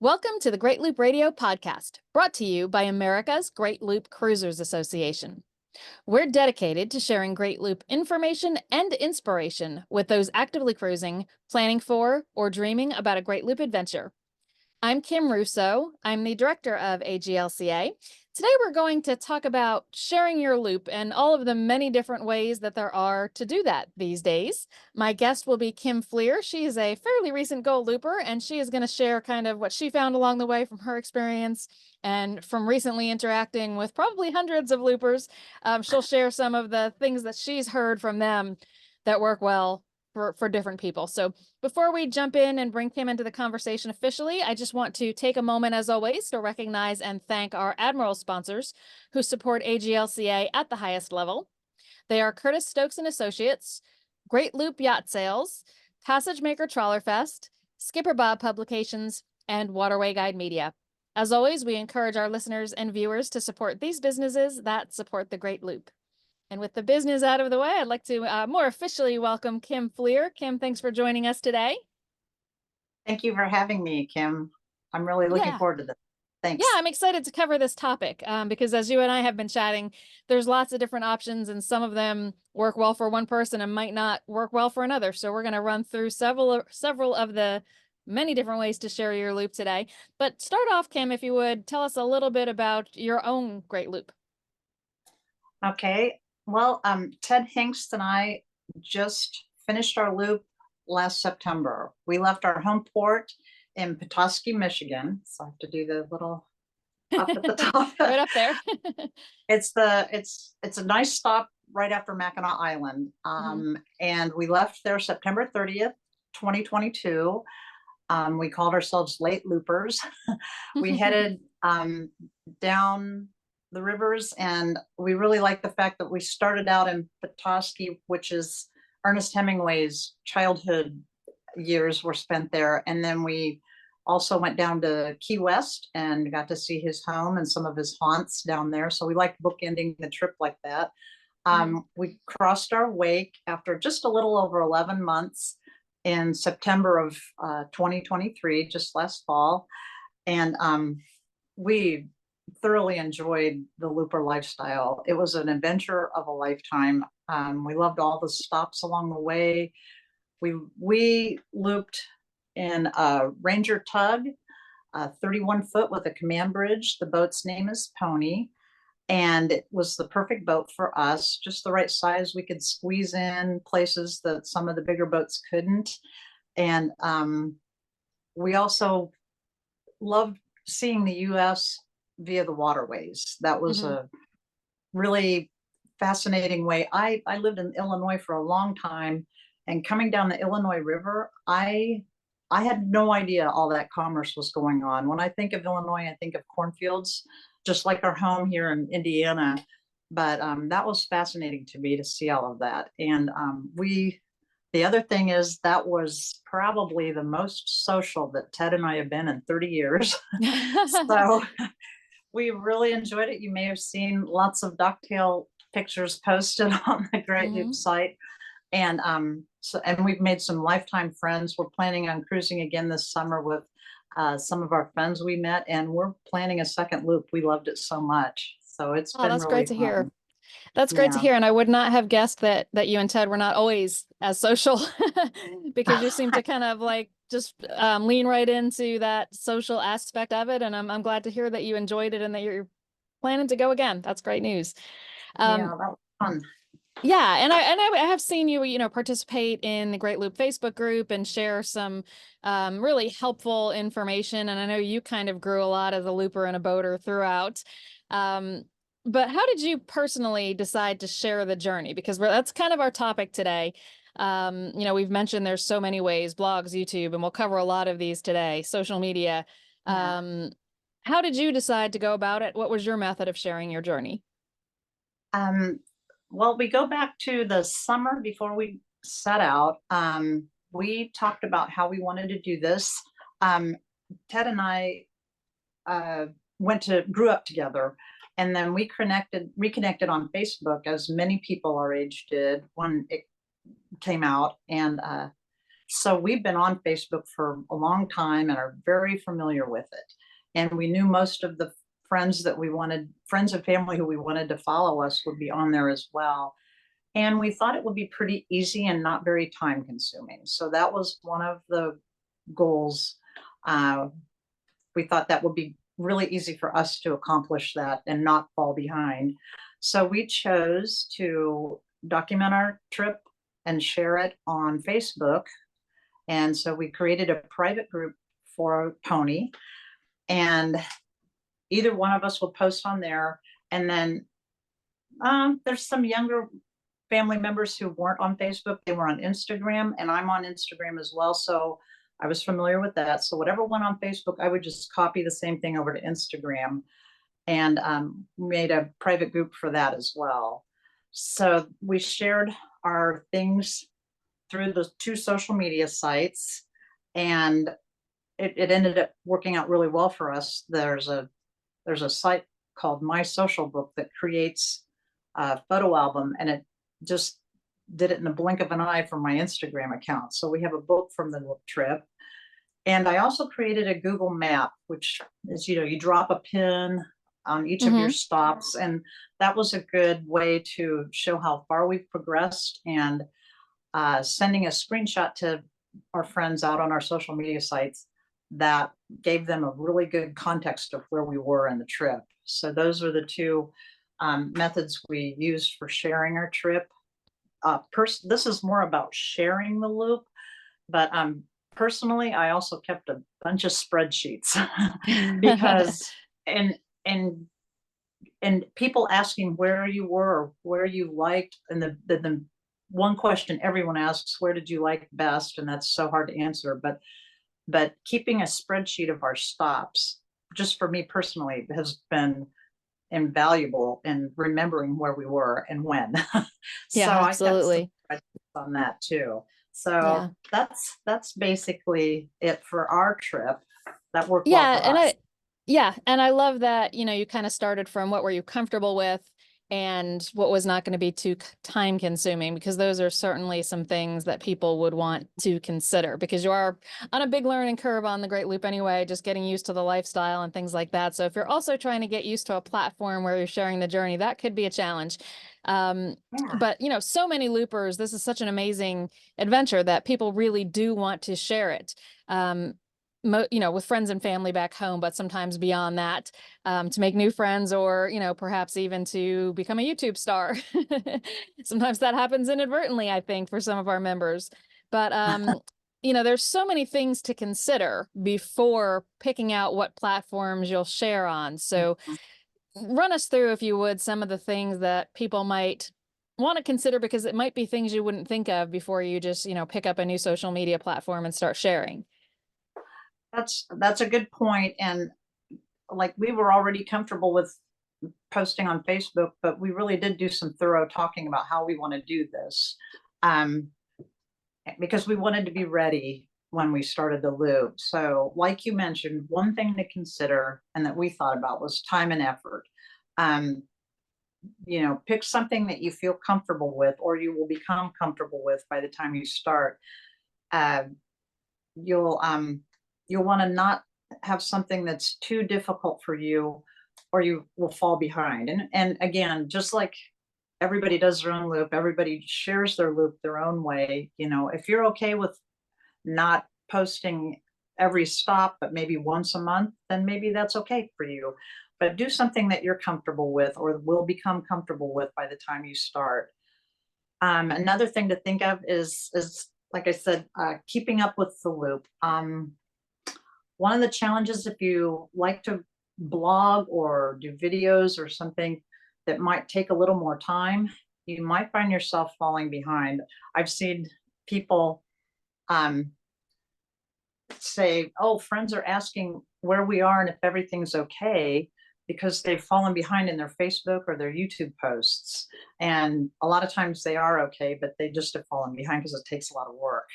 Welcome to the Great Loop Radio podcast, brought to you by America's Great Loop Cruisers Association. We're dedicated to sharing Great Loop information and inspiration with those actively cruising, planning for, or dreaming about a Great Loop adventure. I'm Kim Russo. I'm the director of AGLCA. Today we're going to talk about sharing your loop and all of the many different ways that there are to do that these days. My guest will be Kim Fleer. She is a fairly recent Gold Looper, and she is going to share kind of what she found along the way from her experience and from recently interacting with probably hundreds of loopers. She'll share some of the things that she's heard from them that work well for different people. So before we jump in and bring Kim into the conversation officially, I just want to take a moment, as always, to recognize and thank our Admiral sponsors who support AGLCA at the highest level. They are Curtis Stokes and Associates, Great Loop Yacht Sales, Passage Maker Trawler Fest, Skipper Bob Publications, and Waterway Guide Media. As always, we encourage our listeners and viewers to support these businesses that support the Great Loop. And with the business out of the way, I'd like to more officially welcome Kim Fleer. Kim, thanks for joining us today. Thank you for having me, Kim. I'm really looking forward to this. Thanks. Yeah, I'm excited to cover this topic because as you and I have been chatting, there's lots of different options and some of them work well for one person and might not work well for another. So we're going to run through several of the many different ways to share your loop today. But start off, Kim, if you would, tell us a little bit about your own Great Loop. Okay. Well, Ted Hingst and I just finished our loop last September. We left our home port in Petoskey, Michigan. So I have to do the little up at the top. Right up there. It's a nice stop right after Mackinac Island. And we left there September 30th, 2022. We called ourselves late loopers. We headed down the rivers, and we really like the fact that we started out in Petoskey, which is Ernest Hemingway's childhood years were spent there, and then we also went down to Key West and got to see his home and some of his haunts down there. So we liked bookending the trip like that. We crossed our wake after just a little over 11 months in September of 2023, just last fall, and we thoroughly enjoyed the looper lifestyle. It was an adventure of a lifetime. We loved all the stops along the way. We looped in a Ranger tug, 31 foot with a command bridge. The boat's name is Pony, and it was the perfect boat for us, just the right size. We could squeeze in places that some of the bigger boats couldn't. And we also loved seeing the U.S. via the waterways. That was a really fascinating way. I lived in Illinois for a long time, and coming down the Illinois River, I had no idea all that commerce was going on. When I think of Illinois, I think of cornfields, just like our home here in Indiana. But that was fascinating to me to see all of that. And the other thing is that was probably the most social that Ted and I have been in 30 years. So we really enjoyed it. You may have seen lots of ducktail pictures posted on the Great Loop site. And and we've made some lifetime friends. We're planning on cruising again this summer with some of our friends we met, and we're planning a second loop. We loved it so much. So it's been that's really great to fun. hear. That's great to hear. And I would not have guessed that you and Ted were not always as social because you seem to kind of like just lean right into that social aspect of it. And I'm glad to hear that you enjoyed it and that you're planning to go again. That's great news. Yeah, that was fun. Yeah, and I have seen you, participate in the Great Loop Facebook group and share some really helpful information. And I know you kind of grew a lot as a looper and a boater throughout. But how did you personally decide to share the journey? Because that's kind of our topic today. We've mentioned there's so many ways, blogs, YouTube, and we'll cover a lot of these today, social media. Yeah. How did you decide to go about it? What was your method of sharing your journey? Well, we go back to the summer before we set out. We talked about how we wanted to do this. Ted and I grew up together, and then we reconnected on Facebook, as many people our age did when it came out. And So we've been on Facebook for a long time and are very familiar with it. And we knew most of the friends that we wanted, friends and family who we wanted to follow us would be on there as well. And we thought it would be pretty easy and not very time consuming. So that was one of the goals. Uh, we thought that would be really easy for us to accomplish that and not fall behind. So we chose to document our trip and share it on Facebook. And so we created a private group for Pony, and either one of us will post on there. And then there's some younger family members who weren't on Facebook. They were on Instagram, and I'm on Instagram as well. So I was familiar with that. So whatever went on Facebook, I would just copy the same thing over to Instagram, and made a private group for that as well. So we shared our things through the two social media sites, and it ended up working out really well for us. There's a site called My Social Book that creates a photo album, and it just did it in the blink of an eye from my Instagram account. So we have a book from the trip. And I also created a Google map, which is, you drop a pin on each of your stops. And that was a good way to show how far we've progressed, and sending a screenshot to our friends out on our social media sites that gave them a really good context of where we were in the trip. So those are the two methods we used for sharing our trip. This is more about sharing the loop, but personally, I also kept a bunch of spreadsheets because and and and people asking where you were or where you liked, and the one question everyone asks, where did you like best? And that's so hard to answer, but keeping a spreadsheet of our stops, just for me personally, has been invaluable in remembering where we were and when. So Yeah, I kept some absolutely. spreadsheets on that too. So Yeah. that's basically it for our trip. That worked well Yeah, for us. and I love that, you kind of started from what were you comfortable with and what was not going to be too time consuming, because those are certainly some things that people would want to consider, because you are on a big learning curve on the Great Loop anyway, just getting used to the lifestyle and things like that. So if you're also trying to get used to a platform where you're sharing the journey, that could be a challenge. Yeah. But so many loopers, this is such an amazing adventure that people really do want to share it. With friends and family back home, but sometimes beyond that, to make new friends, or, perhaps even to become a YouTube star. Sometimes that happens inadvertently, I think, for some of our members. But, there's so many things to consider before picking out what platforms you'll share on. So run us through, if you would, some of the things that people might want to consider, because it might be things you wouldn't think of before you just, pick up a new social media platform and start sharing. That's a good point. And like, we were already comfortable with posting on Facebook, but we really did do some thorough talking about how we want to do this. Um, because we wanted to be ready when we started the loop. So, like you mentioned, one thing to consider and that we thought about was time and effort. Um, pick something that you feel comfortable with, or you will become comfortable with by the time you start. Uh, you'll want to not have something that's too difficult for you, or you will fall behind. And again, just like everybody does their own loop, everybody shares their loop their own way. If you're okay with not posting every stop, but maybe once a month, then maybe that's okay for you. But do something that you're comfortable with, or will become comfortable with by the time you start. Another thing to think of is like I said, keeping up with the loop. One of the challenges, if you like to blog or do videos or something that might take a little more time, you might find yourself falling behind. I've seen people say, oh, friends are asking where we are and if everything's okay, because they've fallen behind in their Facebook or their YouTube posts. And a lot of times they are okay, but they just have fallen behind because it takes a lot of work.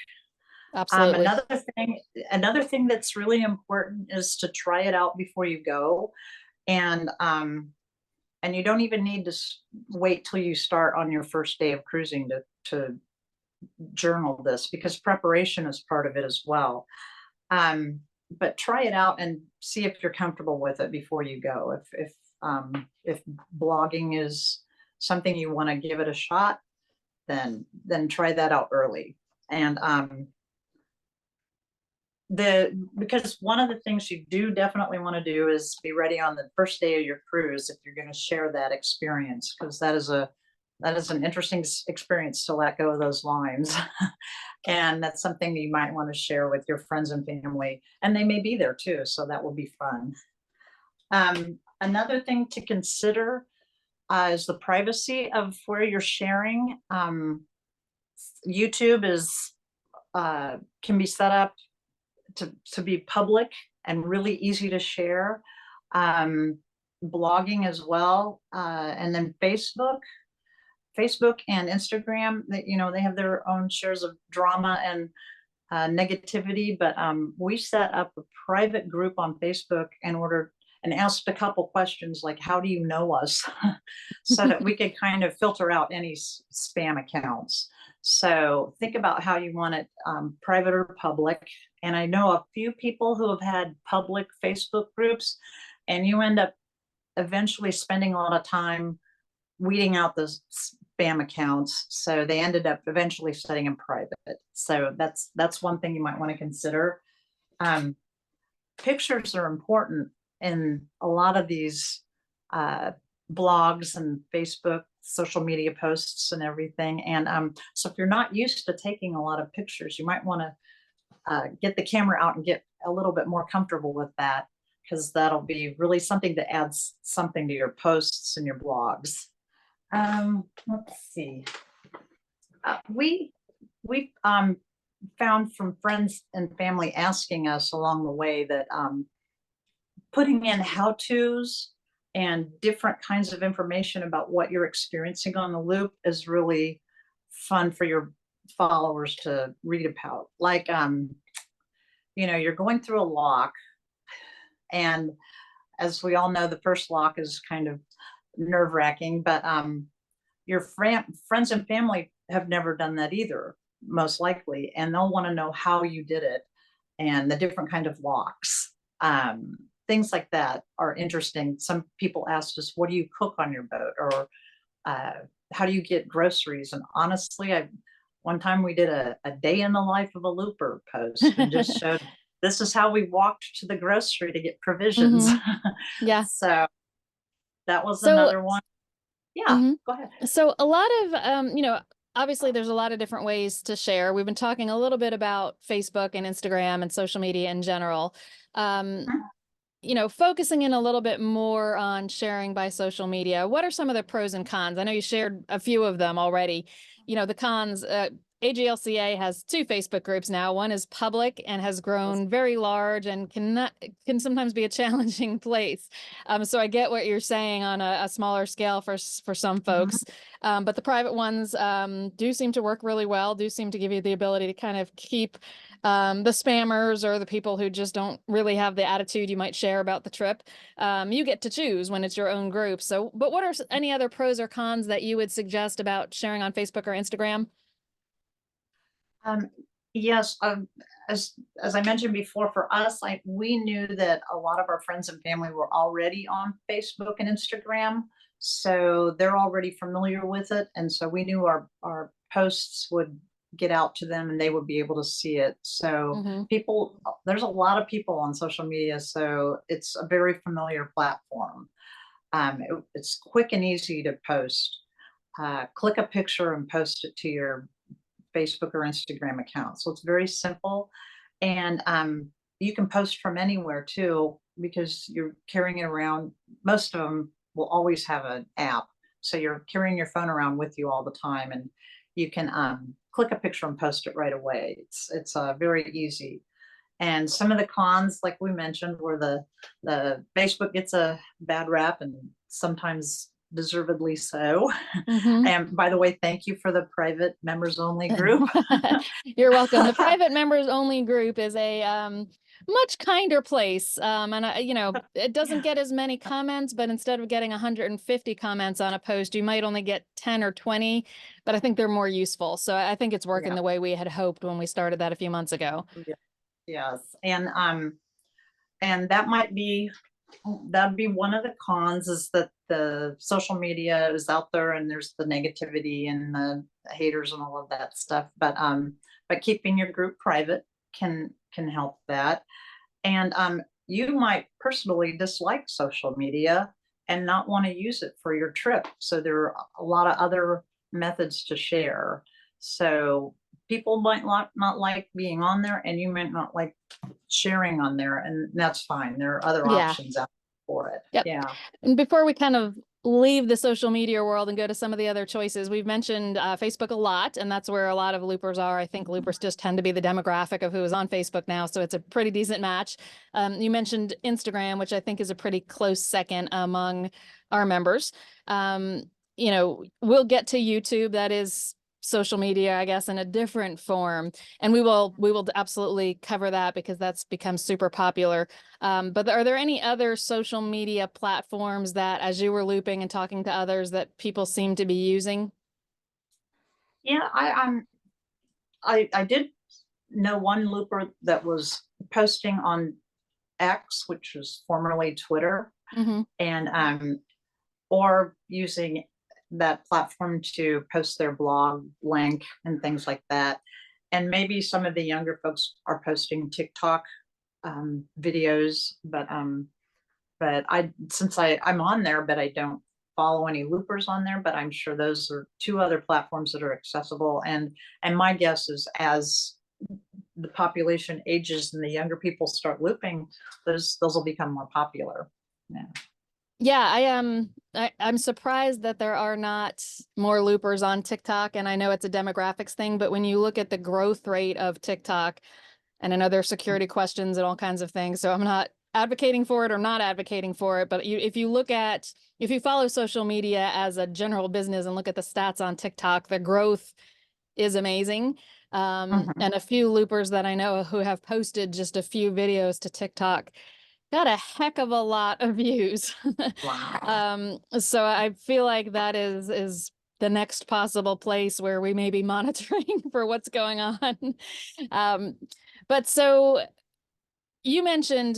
Um, Absolutely. another thing, another thing that's really important is to try it out before you go, and you don't even need to wait till you start on your first day of cruising to journal this, because preparation is part of it as well. But try it out and see if you're comfortable with it before you go. If blogging is something you want to give it a shot, then try that out early. And because one of the things you do definitely want to do is be ready on the first day of your cruise if you're going to share that experience, because that is an interesting experience to let go of those lines. And that's something you might want to share with your friends and family, and they may be there too, so that will be fun. Another thing to consider is the privacy of where you're sharing. YouTube can be set up to be public and really easy to share. Blogging as well, and then Facebook and Instagram, that they have their own shares of drama and negativity, but we set up a private group on Facebook and asked a couple questions like, how do you know us? So that we could kind of filter out any spam accounts. So think about how you want it, private or public. And I know a few people who have had public Facebook groups, and you end up eventually spending a lot of time weeding out those spam accounts. So they ended up eventually setting them private. So that's one thing you might want to consider. Pictures are important in a lot of these blogs and Facebook social media posts and everything. And so if you're not used to taking a lot of pictures, you might want to get the camera out and get a little bit more comfortable with that, because that'll be really something that adds something to your posts and your blogs. Let's see. We found from friends and family asking us along the way that putting in how-tos and different kinds of information about what you're experiencing on the loop is really fun for your followers to read about. Like, you're going through a lock, and as we all know, the first lock is kind of nerve-wracking, but your friends and family have never done that either, most likely, and they'll want to know how you did it and the different kind of locks. Things like that are interesting. Some people asked us, what do you cook on your boat? Or how do you get groceries? And honestly, one time we did a day in the life of a looper post and just showed this is how we walked to the grocery to get provisions. Yeah. So that was So another one. Yeah, go ahead. So a lot of, obviously there's a lot of different ways to share. We've been talking a little bit about Facebook and Instagram and social media in general. Focusing in a little bit more on sharing by social media, what are some of the pros and cons? I know you shared a few of them already. The cons, AGLCA has 2 Facebook groups now. One is public and has grown very large and can sometimes be a challenging place. So I get what you're saying on a smaller scale for some folks. But the private ones do seem to work really well, do seem to give you the ability to kind of keep the spammers or the people who just don't really have the attitude you might share about the trip. You get to choose when it's your own group. So, but what are any other pros or cons that you would suggest about sharing on Facebook or Instagram? Yes, as I mentioned before, for us, we knew that a lot of our friends and family were already on Facebook and Instagram, so they're already familiar with it, and so we knew our posts would get out to them and they would be able to see it. So there's a lot of people on social media, so it's a very familiar platform. It's quick and easy to post. Click a picture and post it to your Facebook or Instagram account. So it's very simple. And you can post from anywhere too, because you're carrying it around. Most of them will always have an app. So you're carrying your phone around with you all the time, and you can click a picture and post it right away. It's very easy. And some of the cons, like we mentioned, were the Facebook gets a bad rap, and sometimes deservedly so. Mhm. And by the way, thank you for the private members only group. You're welcome. The private members only group is a much kinder place. And it doesn't get as many comments, but instead of getting 150 comments on a post, you might only get 10 or 20, but I think they're more useful. So I think it's working Yeah. the way we had hoped when we started that a few months ago. Yes. And that'd be one of the cons, is that the social media is out there and there's the negativity and the haters and all of that stuff. But keeping your group private can help that. And you might personally dislike social media and not want to use it for your trip. So there are a lot of other methods to share. So people might not like being on there, and you might not like sharing on there, and that's fine. There are other Yeah. options out for it. Yep. Yeah. And before we kind of leave the social media world and go to some of the other choices, we've mentioned Facebook a lot, and that's where a lot of loopers are. I think loopers just tend to be the demographic of who is on Facebook now, so it's a pretty decent match. You mentioned Instagram, which I think is a pretty close second among our members. We'll get to YouTube. That is social media, I guess, in a different form. And we will absolutely cover that because that's become super popular. But are there any other social media platforms that, as you were looping and talking to others, that people seem to be using? Yeah, I did know one looper that was posting on X, which was formerly Twitter, Mm-hmm. and or using that platform to post their blog link and things like that. And maybe some of the younger folks are posting TikTok videos, but I'm on there, but I don't follow any loopers on there. But I'm sure those are two other platforms that are accessible. And my guess is, as the population ages and the younger people start looping, those will become more popular. Yeah. Yeah, I'm surprised that there are not more loopers on TikTok, and I know it's a demographics thing, but when you look at the growth rate of TikTok, and I know there's security questions and all kinds of things, so I'm not advocating for it or not advocating for it, but if you follow social media as a general business and look at the stats on TikTok, the growth is amazing. Mhm. And a few loopers that I know who have posted just a few videos to TikTok got a heck of a lot of views. Wow. So I feel like that is the next possible place where we may be monitoring for what's going on. Um, but so you mentioned,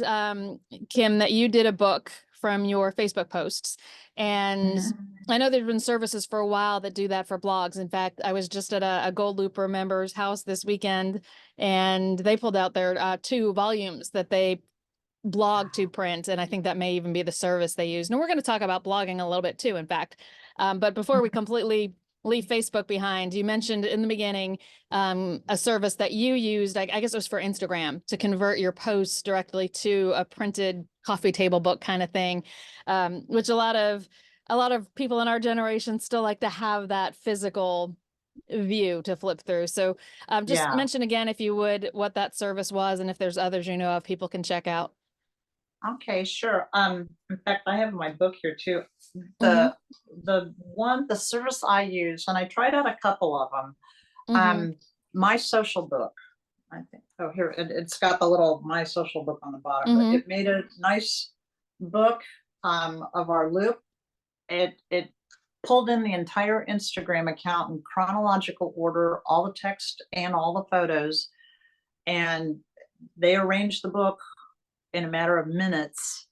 Kim, that you did a book from your Facebook posts, and Mhm. I know there's been services for a while that do that for blogs. In fact, I was just at a Gold Looper member's house this weekend, and they pulled out their 2 volumes that they blog to print, and I think that may even be the service they use. And we're going to talk about blogging a little bit too, in fact. But before we completely leave Facebook behind, you mentioned in the beginning a service that you used, I guess it was for Instagram, to convert your posts directly to a printed coffee table book kind of thing, which a lot of people in our generation still like to have that physical view to flip through. So just Yeah. mention again, if you would, what that service was, and if there's others you know of people can check out. Okay, sure. In fact, I have my book here too. Mm-hmm. The service I use, and I tried out a couple of them. Mm-hmm. My social book, I think. Oh, here it's got the little my social book on the bottom, but Mm-hmm. it made a nice book of our loop. It pulled in the entire Instagram account in chronological order, all the text and all the photos, and they arranged the book in a matter of minutes.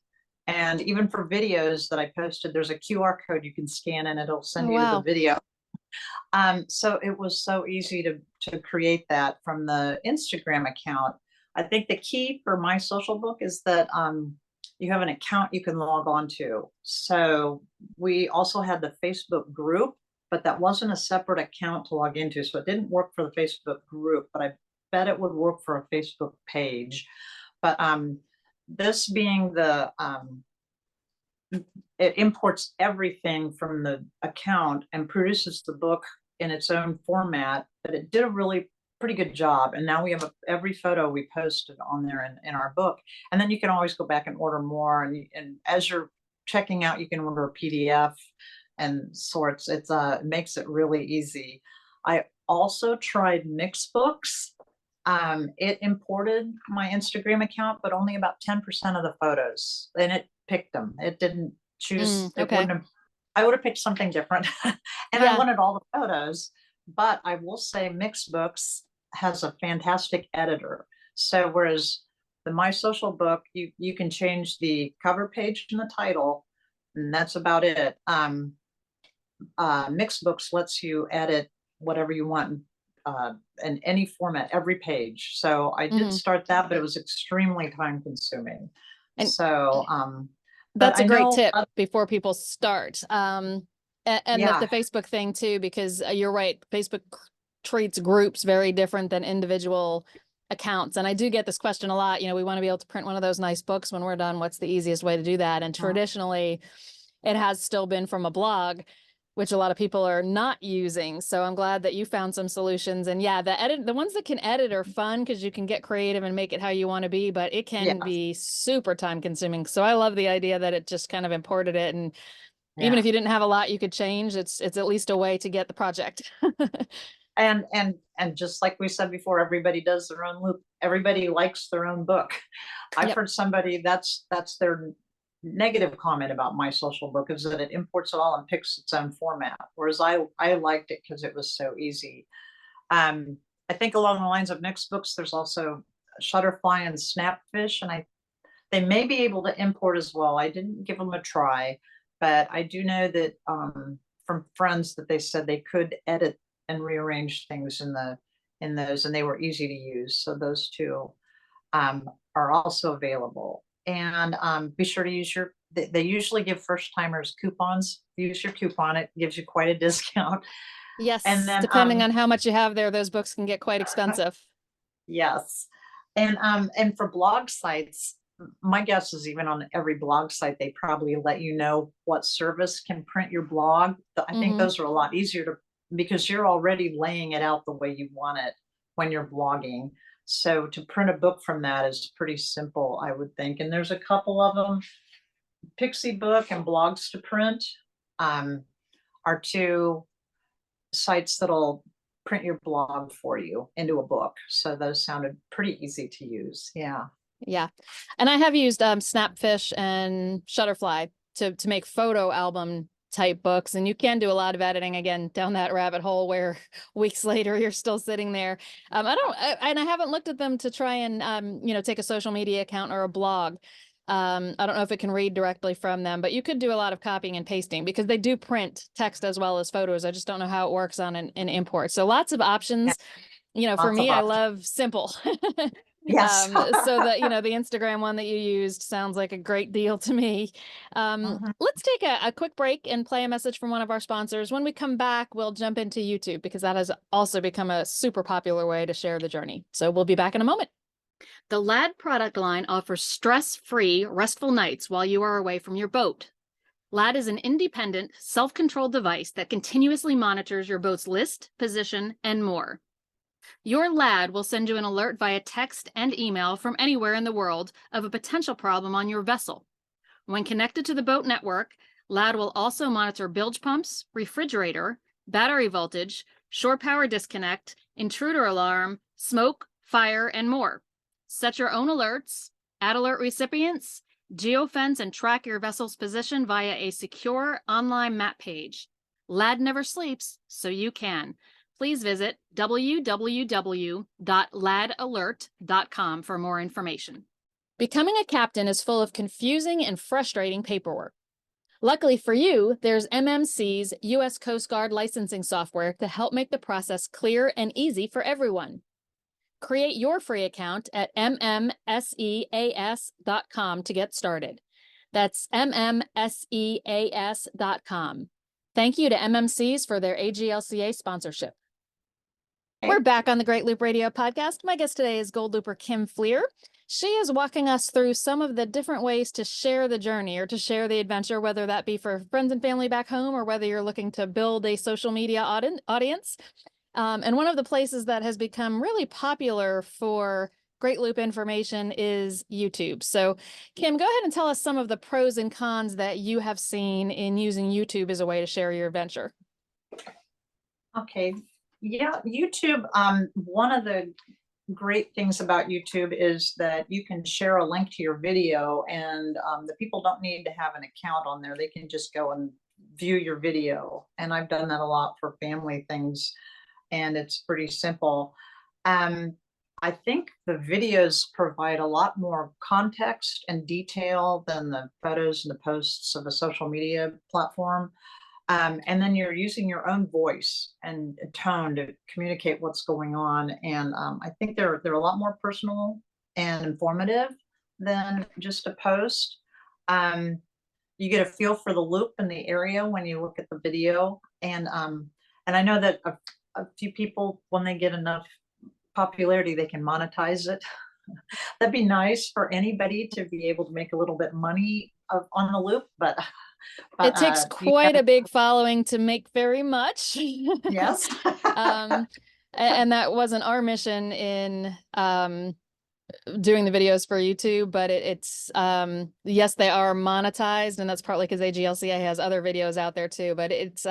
And even for videos that I posted, there's a QR code you can scan and it'll Oh, send you to the wow. video. So it was so easy to create that from the Instagram account. I think the key for my social book is that you have an account you can log on to. So we also had the Facebook group, but that wasn't a separate account to log into. So it didn't work for the Facebook group, but I bet it would work for a Facebook page. But this being it imports everything from the account and produces the book in its own format, but it did a really pretty good job. And now we have every photo we posted on there in our book. And then you can always go back and order more. And as you're checking out, you can order a PDF. and sorts. It makes it really easy. I also tried Mixbooks. It imported my Instagram account, but only about 10% of the photos, and it picked them. It didn't choose, it Okay. wouldn't have, I would have picked something different. And I Yeah. wanted all the photos, but I will say Mixbooks has a fantastic editor. So whereas the My Social book, you can change the cover page and the title, and that's about it. Mixbooks lets you edit whatever you want in any format, every page. So I did Mhm. start that, but it was extremely time consuming. And So, but that's a I great know, tip before people start. And yeah, the Facebook thing too, because you're right, Facebook treats groups very different than individual accounts. And I do get this question a lot. We want to be able to print one of those nice books when we're done. What's the easiest way to do that? And traditionally, it has still been from a blog, which a lot of people are not using. So I'm glad that you found some solutions. And yeah, the ones that can edit are fun because you can get creative and make it how you want to be, but it can yeah, be super time consuming. So I love the idea that it just kind of imported it. And even yeah. if you didn't have a lot you could change, it's at least a way to get the project. And just like we said before, everybody does their own loop. Everybody likes their own book. I've Yep. heard somebody that's their negative comment about My Social book is that it imports it all and picks its own format. Whereas I liked it because it was so easy. I think along the lines of mixed books, there's also Shutterfly and Snapfish, and they may be able to import as well. I didn't give them a try, but I do know that from friends that they said they could edit and rearrange things in those, and they were easy to use. So those two are also available. And be sure to use they usually give first timers coupons. Use your coupon, it gives you quite a discount. And Yes, then depending on how much you have there, those books can get quite expensive. yes. And for blog sites, my guess is even on every blog site, they probably let you know what service can print your blog. I think Hmm. those are a lot easier to, because you're already laying it out the way you want it when you're blogging. So to print a book from that is pretty simple, I would think. And there's a couple of them. Pixie Book and Blogs to Print um, are two sites that'll print your blog for you into a book. So those sounded pretty easy to use. Yeah. Yeah. And I have used Snapfish and Shutterfly to make photo album type books. And you can do a lot of editing again down that rabbit hole where weeks later you're still sitting there. And I haven't looked at them to try and, take a social media account or a blog. I don't know if it can read directly from them, but you could do a lot of copying and pasting because they do print text as well as photos. I just don't know how it works on an import. So lots of Yeah. options. For Lots of me, I options. love simple. Yes. So that, the Instagram one that you used sounds like a great deal to me. Mhm. Let's take a quick break and play a message from one of our sponsors. When we come back, we'll jump into YouTube because that has also become a super popular way to share the journey. So we'll be back in a moment. The LAD product line offers stress-free, restful nights while you are away from your boat. LAD is an independent, self-controlled device that continuously monitors your boat's list, position, and more. Your LAD will send you an alert via text and email from anywhere in the world of a potential problem on your vessel. When connected to the boat network, LAD will also monitor bilge pumps, refrigerator, battery voltage, shore power disconnect, intruder alarm, smoke, fire, and more. Set your own alerts, add alert recipients, geofence and track your vessel's position via a secure online map page. LAD never sleeps, so you can. Please visit www.ladalert.com for more information. Becoming a captain is full of confusing and frustrating paperwork. Luckily for you, there's MMC's U.S. Coast Guard licensing software to help make the process clear and easy for everyone. Create your free account at mmseas.com to get started. That's mmseas.com. Thank you to MMCs for their AGLCA sponsorship. We're back on the Great Loop Radio podcast. My guest today is Gold Looper Kim Fleer. She is walking us through some of the different ways to share the journey or to share the adventure, whether that be for friends and family back home or whether you're looking to build a social media audience. And one of the places that has become really popular for Great Loop information is YouTube. So Kim, go ahead and tell us some of the pros and cons that you have seen in using YouTube as a way to share your adventure. Okay. Yeah, YouTube. One of the great things about YouTube is that you can share a link to your video, and the people don't need to have an account on there. They can just go and view your video. And I've done that a lot for family things, and it's pretty simple. Um, I think the videos provide a lot more context and detail than the photos and the posts of a social media platform. And then you're using your own voice and tone to communicate what's going on. And I think they're a lot more personal and informative than just a post. Um, you get a feel for the loop in the area when you look at the video. And I know that a few people, when they get enough popularity, they can monetize it. That'd be nice for anybody to be able to make a little bit money on the loop, but It takes you quite gotta, a big following to make very much. yes. And that wasn't our mission in doing the videos for YouTube, but it's yes, they are monetized, and that's partly because AGLCA has other videos out there too, but it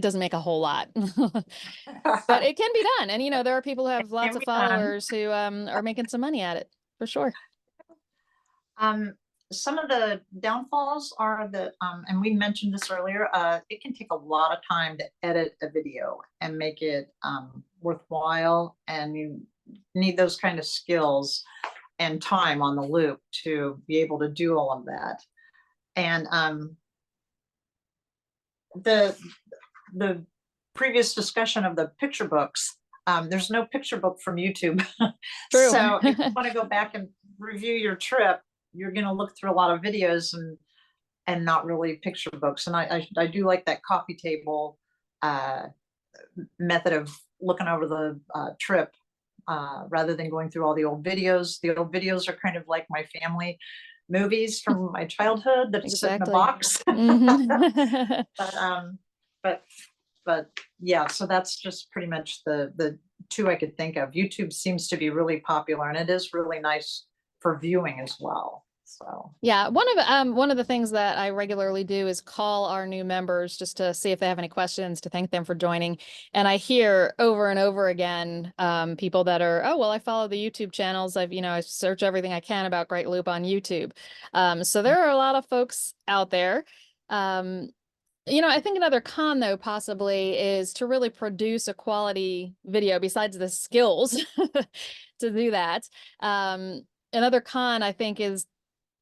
doesn't make a whole lot. But it can be done. And you know, there are people who have lots Can of be done. followers who are making some money at it, for sure. Um, some of the downfalls are that, and we mentioned this earlier, it can take a lot of time to edit a video and make it worthwhile, and you need those kind of skills and time on the loop to be able to do all of that. And the previous discussion of the picture books, there's no picture book from YouTube. True. So if you want to go back and review your trip, you're going to look through a lot of videos and not really picture books. And I do like that coffee table method of looking over the trip rather than going through all the old videos. The old videos are kind of like my family movies from my childhood that sit in a Exactly. box. Mhm. but but yeah, so that's just pretty much the two I could think of. YouTube seems to be really popular, and it is really nice for viewing as well. So Yeah, one of the things that I regularly do is call our new members just to see if they have any questions, to thank them for joining. And I hear over and over again people that are, oh well, I follow the YouTube channels. I search everything I can about Great Loop on YouTube. So there are a lot of folks out there. I think another con, though, possibly is to really produce a quality video besides the skills to do that. Another con, I think, is,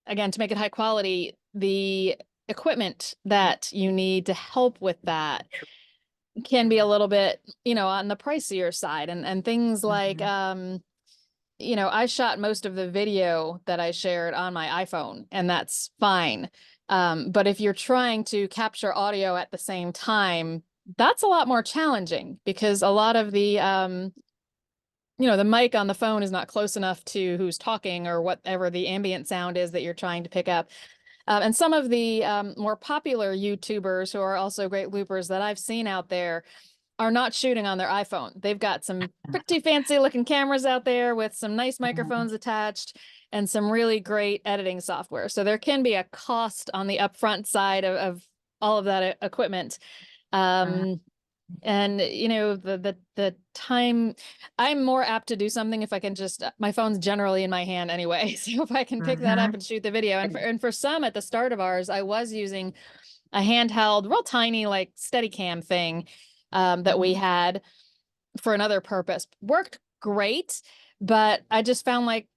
again, to make it high quality, the equipment that you need to help with that can be a little bit, on the pricier side. And things like, I shot most of the video that I shared on my iPhone, and that's fine. But if you're trying to capture audio at the same time, that's a lot more challenging because a lot of the mic on the phone is not close enough to who's talking or whatever the ambient sound is that you're trying to pick up. And some of the more popular YouTubers who are also great loopers that I've seen out there are not shooting on their iPhone. They've got some pretty fancy looking cameras out there with some nice microphones attached and some really great editing software. So there can be a cost on the upfront side of all of that equipment. And the time, I'm more apt to do something if I can just, my phone's generally in my hand anyway. So if I can pick that up and shoot the video. And for some at the start of ours, I was using a handheld, real tiny, like Steadicam thing that we had for another purpose. Worked great, but I just found like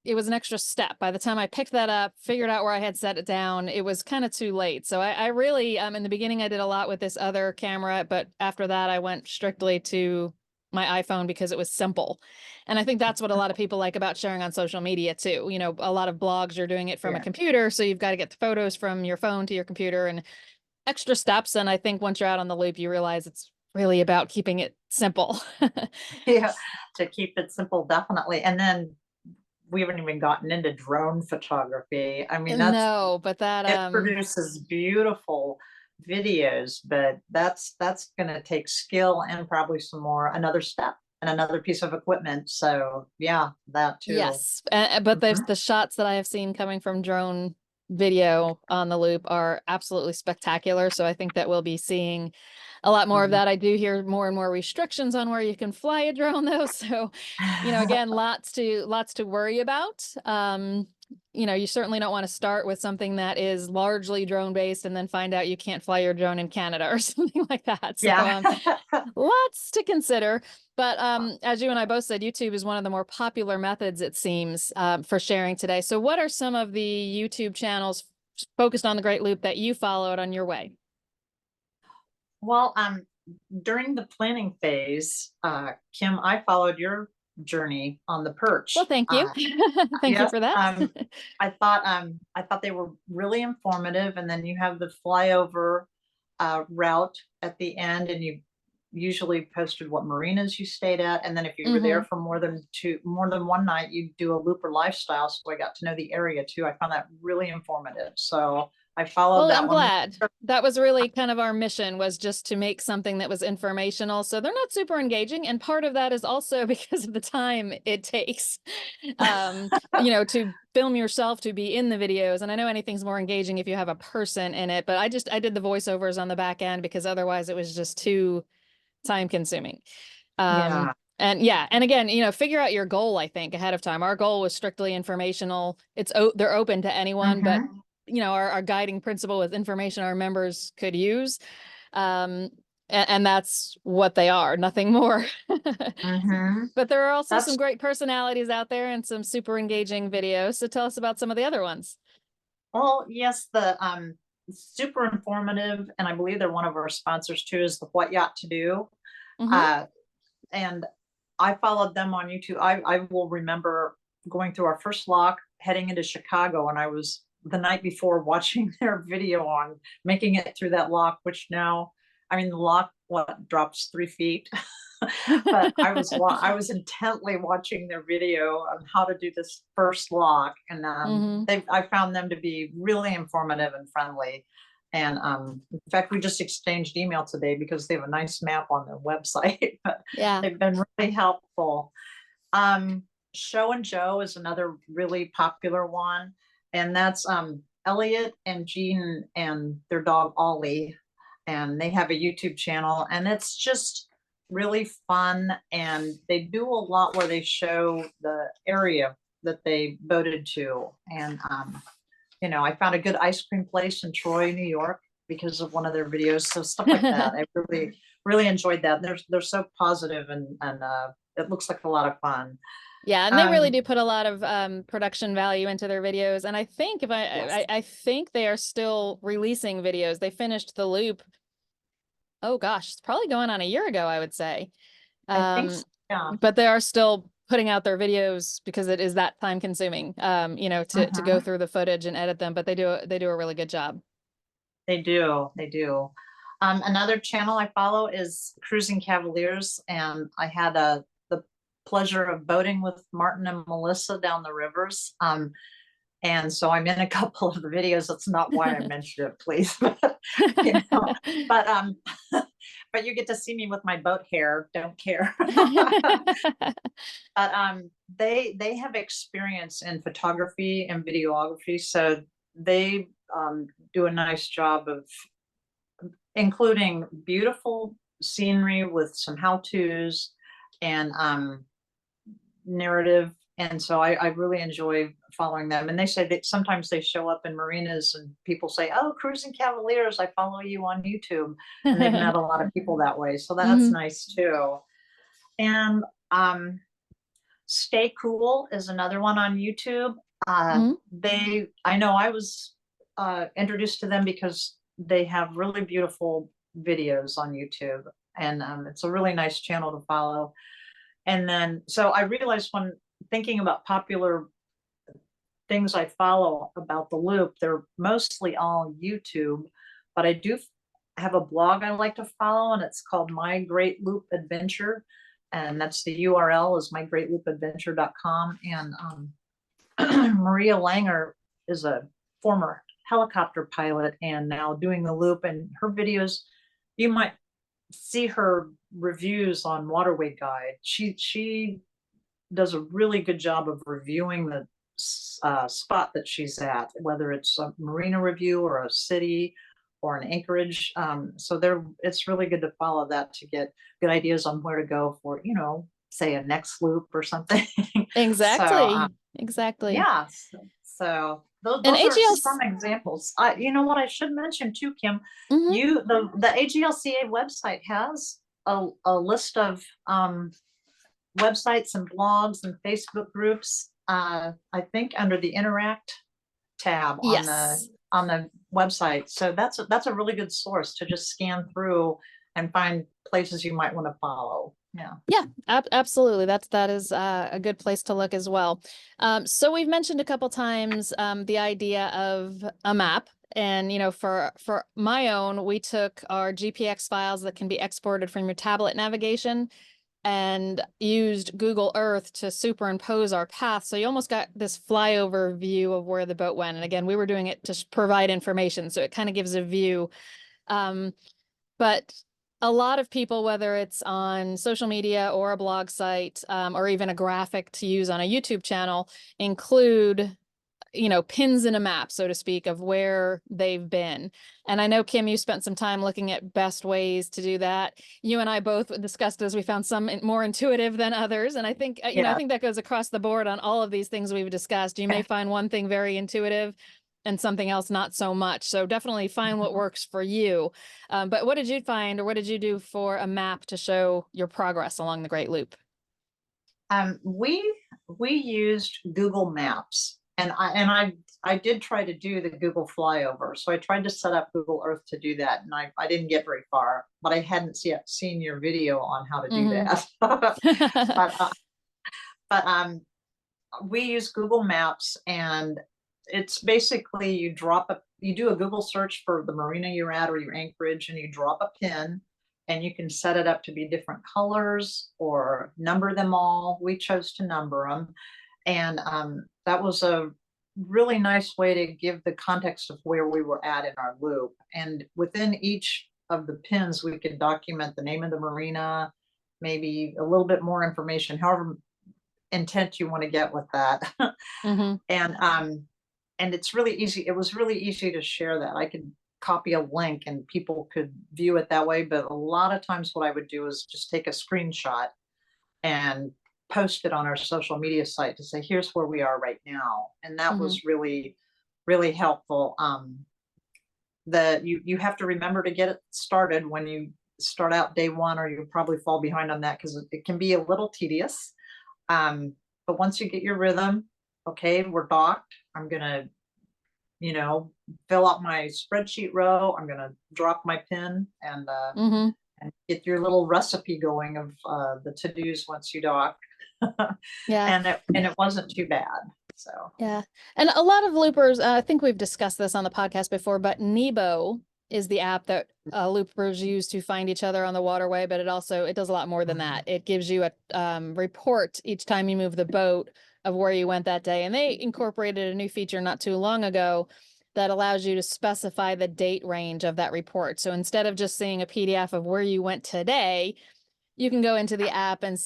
it was an extra step. By the time I picked that up, figured out where I had set it down, it was kind of too late. So I really, in the beginning, I did a lot with this other camera, but after that, I went strictly to my iPhone because it was simple. And I think that's what a lot of people like about sharing on social media too. A lot of blogs, you're doing it from a computer, so you've got to get the photos from your phone to your computer and extra steps. And I think once you're out on the loop, you realize it's really about keeping it simple. yeah, to keep it simple, definitely. And then we haven't even gotten into drone photography. I mean, No, but it produces beautiful videos, but that's going to take skill and probably another step and another piece of equipment. So yeah, that too. Yes, but there's Mhm. the shots that I have seen coming from drone video on the loop are absolutely spectacular. So I think that we'll be seeing a lot more of Mhm. that. I do hear more and more restrictions on where you can fly a drone though. So, again, lots to worry about. You certainly don't want to start with something that is largely drone based and then find out you can't fly your drone in Canada or something like that. So, Yeah. lots to consider. But as you and I both said, YouTube is one of the more popular methods, it seems, for sharing today. So what are some of the YouTube channels focused on the Great Loop that you followed on your way? Well, during the planning phase, Kim, I followed your journey on the Well, perch. thank you. Thank you Yes, for that. I thought they were really informative, and then you have the flyover route at the end, and you usually posted what marinas you stayed at, and then if you were there Hmm. for more than one night, you do a looper lifestyle. So I got to know the area too. I found that really informative. So I followed Well, that I'm one. glad. That was really kind of our mission, was just to make something that was informational. So they're not super engaging. And part of that is also because of the time it takes, to film yourself to be in the videos. And I know anything's more engaging if you have a person in it, but I did the voiceovers on the back end because otherwise it was just too time consuming. Yeah. And yeah, and again, figure out your goal, I think, ahead of time. Our goal was strictly informational. They're open to anyone, but Hmm. our guiding principle was information our members could use. Um, and that's what they are, nothing more. Hmm. But there are also some That's great personalities out there and some super engaging videos. So tell us about some of the other ones. Well, yes, the super informative, and I believe they're one of our sponsors too, is the What Yacht to Do. Hmm. Uh, and I followed them on YouTube. I will remember going through our first lock, heading into Chicago, and I was the night before watching their video on making it through that lock, which now, I mean, the lock what drops 3 feet. But I was intently watching their video on how to do this first lock, and Hmm. I found them to be really informative and friendly. And in fact, we just exchanged email today because they have a nice map on their website. But Yeah. they've been really helpful. Um, Show and Joe is another really popular one, and that's Elliot and Jean and their dog Ollie, and they have a YouTube channel, and it's just really fun. And they do a lot where they show the area that they boated to, and I found a good ice cream place in Troy, New York, because of one of their videos. So stuff like that, I really enjoyed that. They're so positive, and it looks like a lot of fun. Yeah, and they really Um, do put a lot of production value into their videos. And I think yes, I think they are still releasing videos. They finished the loop. Oh gosh, it's probably going on a year ago, I would say. I think so. Um, Yeah. but they are still putting out their videos because it is that time consuming, to go Mhm. through the footage and edit them. But they do a really good job. They do. They do. Another channel I follow is Cruising Cavaliers, and I had the pleasure of boating with Martin and Melissa down the rivers. And so I'm in a couple of the videos. That's not why I mentioned it, please. But, you know, but but you get to see me with my boat hair. Don't care. But they have experience in photography and videography, so they do a nice job of including beautiful scenery with some how-tos and narrative. And so I really enjoy following them. And they say that sometimes they show up in marinas and people say, "Oh, Cruising Cavaliers, I follow you on YouTube." And they've met a lot of people that way. So that's Hmm. nice too. And Stay Cool is another one on YouTube. Hmm. I know I was introduced to them because they have really beautiful videos on YouTube, and it's a really nice channel to follow. And then, so I realized when thinking about popular things I follow about the loop, they're mostly all YouTube, but I do have a blog I like to follow, and it's called My Great Loop Adventure. And that's the URL is mygreatloopadventure.com. And Maria Langer is a former helicopter pilot and now doing the loop, and her videos, you might see her reviews on Waterway Guide. She does a really good job of reviewing the spot that she's at, whether it's a marina review or a city or an anchorage. So there, it's really good to follow that to get good ideas on where to go for, say a next loop or something. So Exactly. yeah, so And those are AGL's, some examples. You know what I should mention too, Kim, mhm, the AGLCA website has a list of websites and blogs and Facebook groups. I think under the Interact tab yes. on the website. So that's a really good source to just scan through and find places you might want to follow. Yeah. Yeah, absolutely. That is a good place to look as well. So we've mentioned a couple times the idea of a map. And, for my own, we took our GPX files that can be exported from your tablet navigation and used Google Earth to superimpose our path. So you almost got this flyover view of where the boat went. And again, we were doing it to provide information. So it kind of gives a view. Um, but a lot of people, whether it's on social media or a blog site, or even a graphic to use on a YouTube channel, include pins in a map, so to speak, of where they've been. And I know, Kim, you spent some time looking at best ways to do that. You and I both discussed as we found some more intuitive than others. And I think, I Yeah. think that goes across the board on all of these things we've discussed. You may Okay. find one thing very intuitive and something else not so much. So definitely find what works for you. But what did you find, or what did you do for a map to show your progress along the Great Loop? We used Google Maps, and I did try to do the Google flyover. So I tried to set up Google Earth to do that, and I didn't get very far. But I hadn't yet seen your video on how to do Hmm. that. but but we use Google Maps, and it's basically you do a Google search for the marina you're at or your anchorage, and you drop a pin, and you can set it up to be different colors or number them all. We chose to number them, and that was a really nice way to give the context of where we were at in our loop. And within each of the pins, we could document the name of the marina, maybe a little bit more information, however intent you want to get with that. Hmm. and it's really easy. It was really easy to share that. I could copy a link and people could view it that way. But a lot of times what I would do is just take a screenshot and post it on our social media site to say, here's where we are right now. And that Hmm. was really, really helpful. That you have to remember to get it started when you start out day one, or you'll probably fall behind on that because it can be a little tedious. But once you get your rhythm, okay, we're docked. I'm gonna, fill out my spreadsheet row. I'm gonna drop my pin Hmm. and get your little recipe going of the to-dos once you dock. Yeah. And it wasn't too bad. So Yeah. And a lot of loopers, I think we've discussed this on the podcast before, but Nebo is the app that loopers use to find each other on the waterway, but it does a lot more than that. It gives you a report each time you move the boat of where you went that day. And they incorporated a new feature not too long ago that allows you to specify the date range of that report. So instead of just seeing a PDF of where you went today, you can go into the app and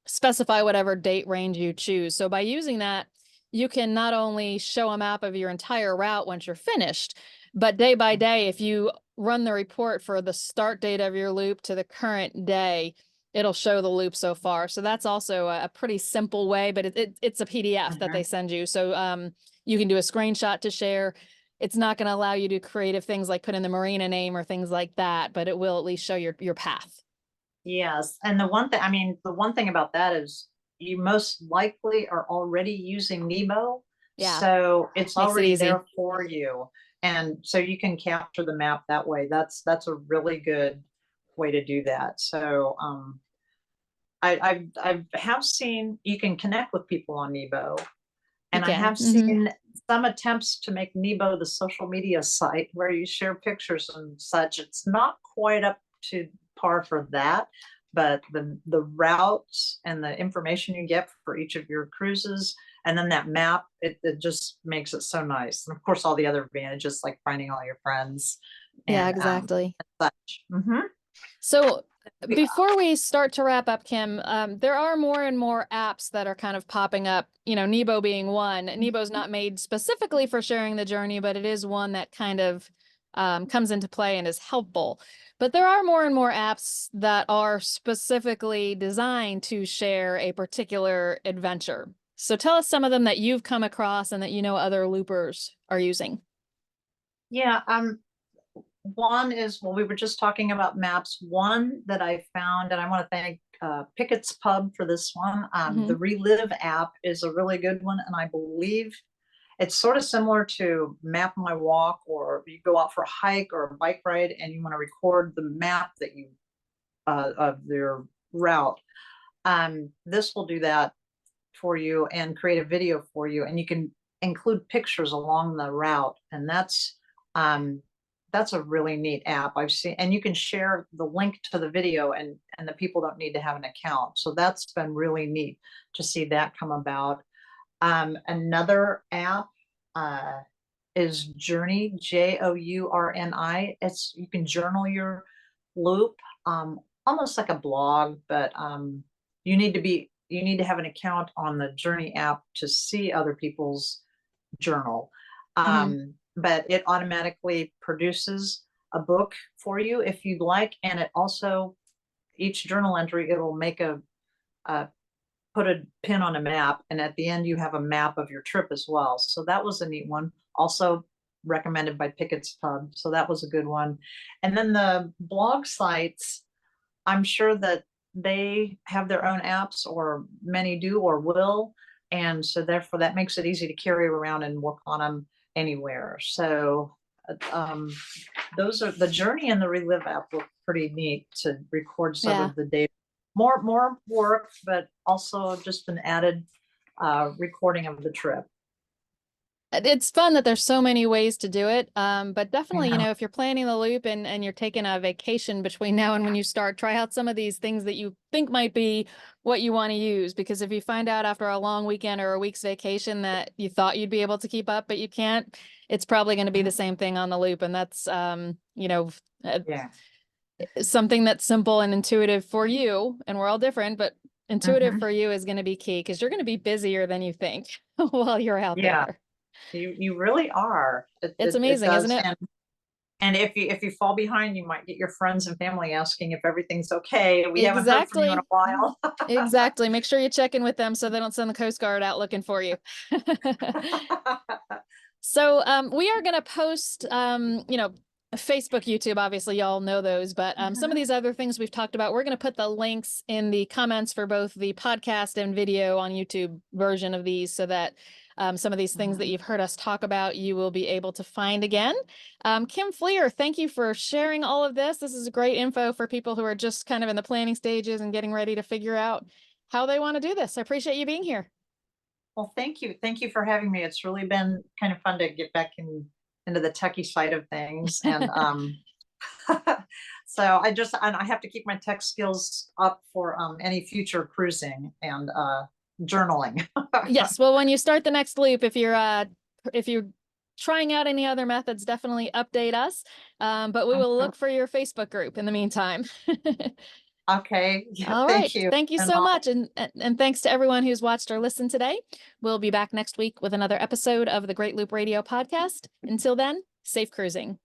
specify whatever date range you choose. So by using that, you can not only show a map of your entire route once you're finished, but day by day, if you run the report for the start date of your loop to the current day, it'll show the loop so far. So that's also a pretty simple way, but it's a PDF that they mhm. send you. So you can do a screenshot to share. It's not going to allow you to do creative things like put in the marina name or things like that, but it will at least show your path. Yes, and the one thing about that is you most likely are already using Nebo, Yeah, so it's makes it already easy. there for you, and so you can capture the map that way. That's a really good way to do that. So I have seen you can connect with people on Nebo, You and I can. have seen some attempts to make Nebo the social media site where you share pictures and such. It's not quite up to par for that, but the routes and the information you get for each of your cruises, and then that map, it just makes it so nice. And of course, all the other advantages like finding all your friends Yeah, and exactly. such. So before we start to wrap up, Kim, there are more and more apps that are kind of popping up, Nebo being one. Nebo's not made specifically for sharing the journey, but it is one that kind of comes into play and is helpful. But there are more and more apps that are specifically designed to share a particular adventure. So tell us some of them that you've come across and that other loopers are using. Yeah, one is, well, we were just talking about maps. One that I found, and I want to thank Pickett's Pub for this one. The Relive app is a really good one, and I believe it's sort of similar to Map My Walk, or you go out for a hike or a bike ride and you want to record the map that you of your route. This will do that for you and create a video for you, and you can include pictures along the route, and that's a really neat app I've seen. And you can share the link to the video, and the people don't need to have an account. So that's been really neat to see that come about. Another app is Journey, Journi. You can journal your loop, almost like a blog, but you need to have an account on the Journey app to see other people's journal. But it automatically produces a book for you if you'd like, and it also, each journal entry, it'll make put a pin on a map, and at the end you have a map of your trip as well. So that was a neat one, also recommended by Pickett's Pub. So that was a good one. And then the blog sites, I'm sure that they have their own apps, or many do or will, and so therefore that makes it easy to carry around and work on them anywhere. So those are the Journey and the Relive app look pretty neat to record some of the data. More work, but also just an added recording of the trip. It's fun that there's so many ways to do it. But definitely, if you're planning the loop and you're taking a vacation between now and when you start, try out some of these things that you think might be what you want to use. Because if you find out after a long weekend or a week's vacation that you thought you'd be able to keep up, but you can't, it's probably going to be the same thing on the loop. And that's, something that's simple and intuitive for you. And we're all different, but intuitive for you is going to be key, because you're going to be busier than you think while you're out there. You really are. It's amazing, isn't it? And if you fall behind, you might get your friends and family asking if everything's okay. We haven't heard from you in a while. Exactly. Make sure you check in with them so they don't send the Coast Guard out looking for you. So we are going to post, Facebook, YouTube, obviously y'all know those, but some of these other things we've talked about, we're going to put the links in the comments for both the podcast and video on YouTube version of these, so that some of these things that you've heard us talk about, you will be able to find again. Kim Fleer, thank you for sharing all of this. This is great info for people who are just kind of in the planning stages and getting ready to figure out how they want to do this. I appreciate you being here. Well, thank you. Thank you for having me. It's really been kind of fun to get back into the techie side of things. And so I have to keep my tech skills up for any future cruising and journaling. Yes. Well, when you start the next loop, if you're trying out any other methods, definitely update us. But we will look for your Facebook group in the meantime. Okay. All right. Thank you. Thank you so much. And thanks to everyone who's watched or listened today. We'll be back next week with another episode of the Great Loop Radio podcast. Until then, safe cruising.